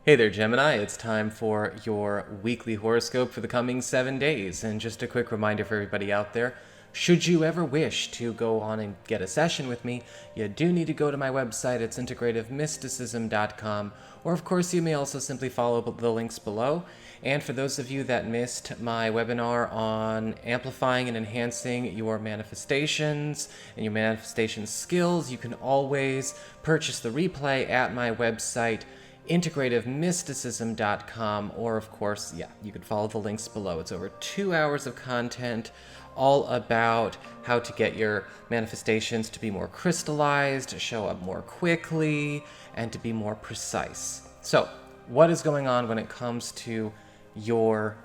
Hey there, Gemini. It's time for your weekly horoscope for the coming 7 days. And just a quick reminder for everybody out there, should you ever wish to go on and get a session with me, you do need to go to my website. It's integrativemysticism.com. Or, of course, you may also simply follow the links below. And for those of you that missed my webinar on amplifying and enhancing your manifestations and your manifestation skills, you can always purchase the replay at my website, integrativemysticism.com, or of course, you can follow the links below. It's over 2 hours of content all about how to get your manifestations to be more crystallized, to show up more quickly, and to be more precise. So, what is going on when it comes to your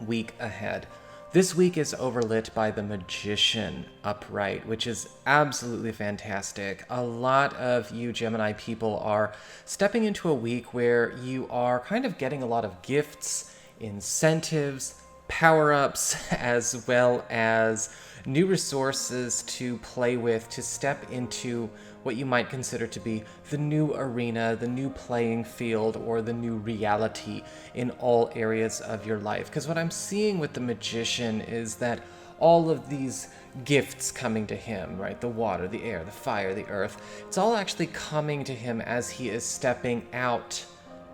week ahead? This week is overlit by the Magician upright, which is absolutely fantastic. A lot of you Gemini people are stepping into a week where you are kind of getting a lot of gifts, incentives, power-ups, as well as new resources to play with to step into what you might consider to be the new arena, the new playing field, or the new reality in all areas of your life. Because what I'm seeing with the Magician is that all of these gifts coming to him, right? The water, the air, the fire, the earth, it's all actually coming to him as he is stepping out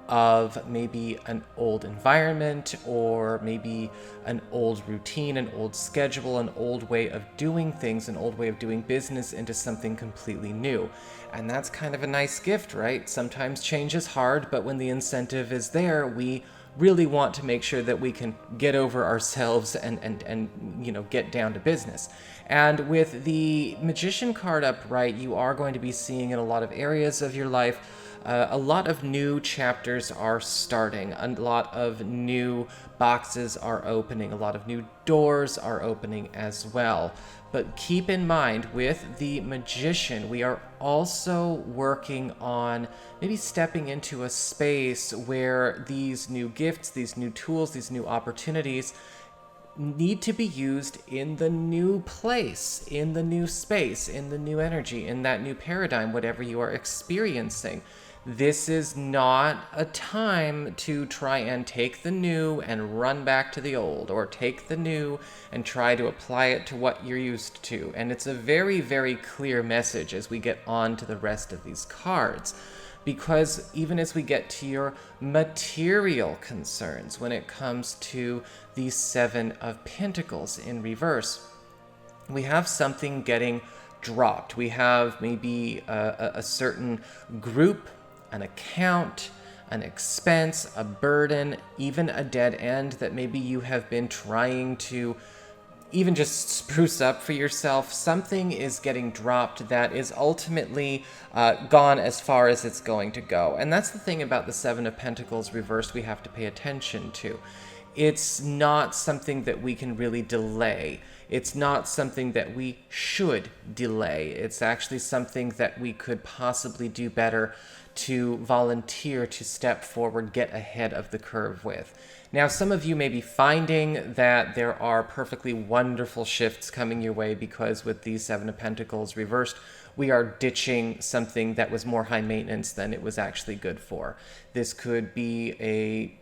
of maybe an old environment, or maybe an old routine, an old schedule, an old way of doing things, an old way of doing business into something completely new. And that's kind of a nice gift, right? Sometimes change is hard, but when the incentive is there, we really want to make sure that we can get over ourselves and get down to business. And with the Magician card upright, you are going to be seeing in a lot of areas of your life a lot of new chapters are starting, a lot of new boxes are opening, a lot of new doors are opening as well. But keep in mind, with the Magician, we are also working on maybe stepping into a space where these new gifts, these new tools, these new opportunities need to be used in the new place, in the new space, in the new energy, in that new paradigm, whatever you are experiencing. This is not a time to try and take the new and run back to the old, or take the new and try to apply it to what you're used to. And it's a very, very clear message as we get on to the rest of these cards. Because even as we get to your material concerns, when it comes to the Seven of Pentacles in reverse, we have something getting dropped. We have maybe a certain group, an account, an expense, a burden, even a dead end that maybe you have been trying to even just spruce up for yourself. Something is getting dropped that is ultimately gone as far as it's going to go. And that's the thing about the Seven of Pentacles reversed we have to pay attention to. It's not something that we can really delay. It's not something that we should delay. It's actually something that we could possibly do better to volunteer to step forward, get ahead of the curve with. Now, some of you may be finding that there are perfectly wonderful shifts coming your way because with the Seven of Pentacles reversed, we are ditching something that was more high maintenance than it was actually good for. This could be a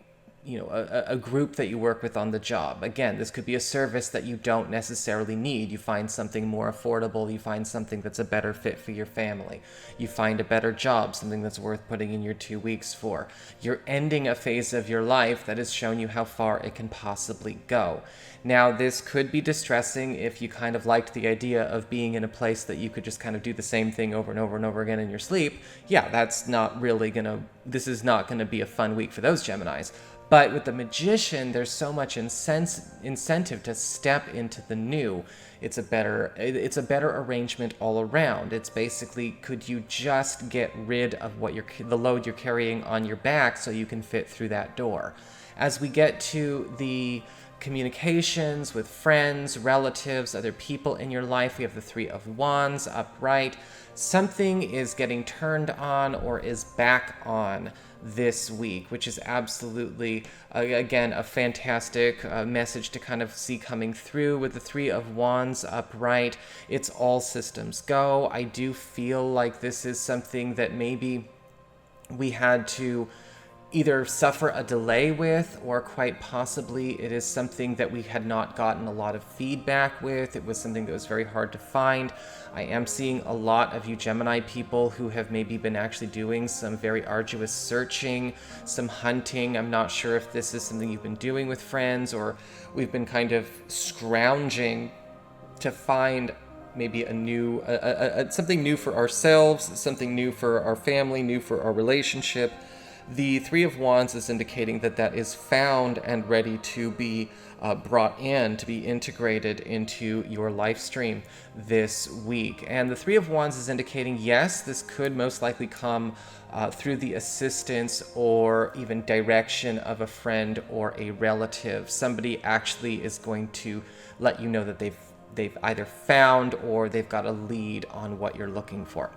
group that you work with on the job. Again, this could be a service that you don't necessarily need. You find something more affordable. You find something that's a better fit for your family. You find a better job, something that's worth putting in your 2 weeks for. You're ending a phase of your life that has shown you how far it can possibly go. Now, this could be distressing if you kind of liked the idea of being in a place that you could just kind of do the same thing over and over and over again in your sleep. Yeah, this is not gonna be a fun week for those Geminis. But with the Magician, there's so much incentive to step into the new. It's a better arrangement all around. It's basically, could you just get rid of the load you're carrying on your back so you can fit through that door? As we get to the communications with friends, relatives, other people in your life, we have the Three of Wands upright. Something is getting turned on or is back on this week, which is absolutely, again, a fantastic message to kind of see coming through with the Three of Wands upright. It's all systems go. I do feel like this is something that maybe we had to either suffer a delay with, or quite possibly it is something that we had not gotten a lot of feedback with. It was something that was very hard to find. I am seeing a lot of you Gemini people who have maybe been actually doing some very arduous searching, some hunting. I'm not sure if this is something you've been doing with friends, or we've been kind of scrounging to find maybe a new, something new for ourselves, something new for our family, new for our relationship. The Three of Wands is indicating that that is found and ready to be brought in, to be integrated into your life stream this week. And the Three of Wands is indicating, yes, this could most likely come through the assistance or even direction of a friend or a relative. Somebody actually is going to let you know that they've either found or they've got a lead on what you're looking for.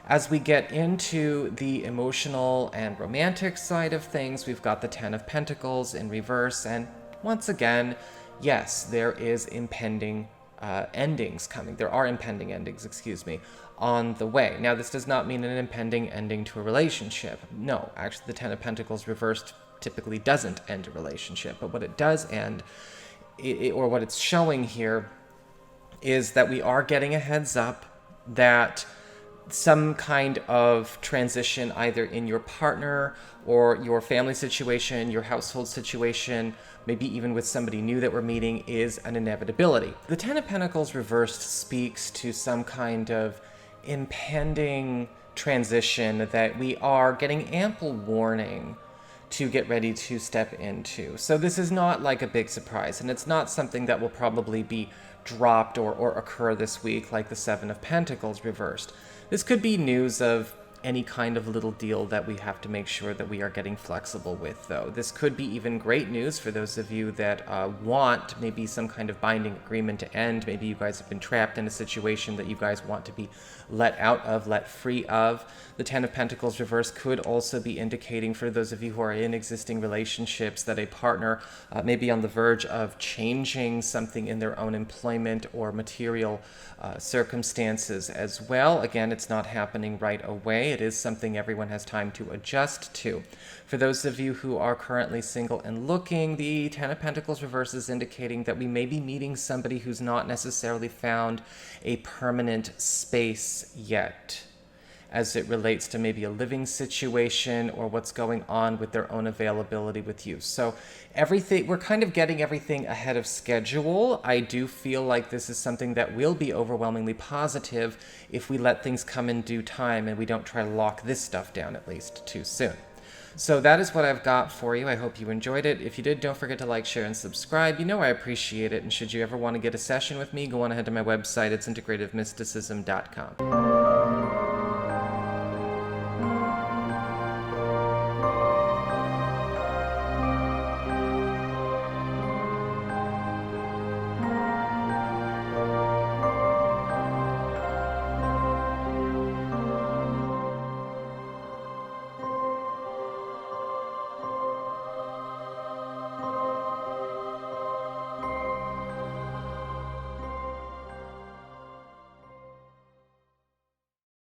As we get into the emotional and romantic side of things, we've got the Ten of Pentacles in reverse. And once again, yes, there is impending endings coming. There are impending endings, on the way. Now, this does not mean an impending ending to a relationship. No, actually, the Ten of Pentacles reversed typically doesn't end a relationship. But what it does end, or what it's showing here, is that we are getting a heads up that some kind of transition, either in your partner or your family situation, your household situation, maybe even with somebody new that we're meeting, is an inevitability. The Ten of Pentacles reversed speaks to some kind of impending transition that we are getting ample warning to get ready to step into. So this is not like a big surprise, and it's not something that will probably be dropped or occur this week like the Seven of Pentacles reversed. This could be news of any kind of little deal that we have to make sure that we are getting flexible with, though. This could be even great news for those of you that want maybe some kind of binding agreement to end. Maybe you guys have been trapped in a situation that you guys want to be let out of, let free of. The Ten of Pentacles reverse could also be indicating for those of you who are in existing relationships that a partner may be on the verge of changing something in their own employment or material circumstances as well. Again, it's not happening right away. It is something everyone has time to adjust to. For those of you who are currently single and looking, the Ten of Pentacles reverse is indicating that we may be meeting somebody who's not necessarily found a permanent space yet, as it relates to maybe a living situation or what's going on with their own availability with you. So everything, we're kind of getting everything ahead of schedule. I do feel like this is something that will be overwhelmingly positive if we let things come in due time and we don't try to lock this stuff down at least too soon. So that is what I've got for you. I hope you enjoyed it. If you did, don't forget to like, share, and subscribe. You know I appreciate it. And should you ever want to get a session with me, go on ahead to my website. It's integrativemysticism.com.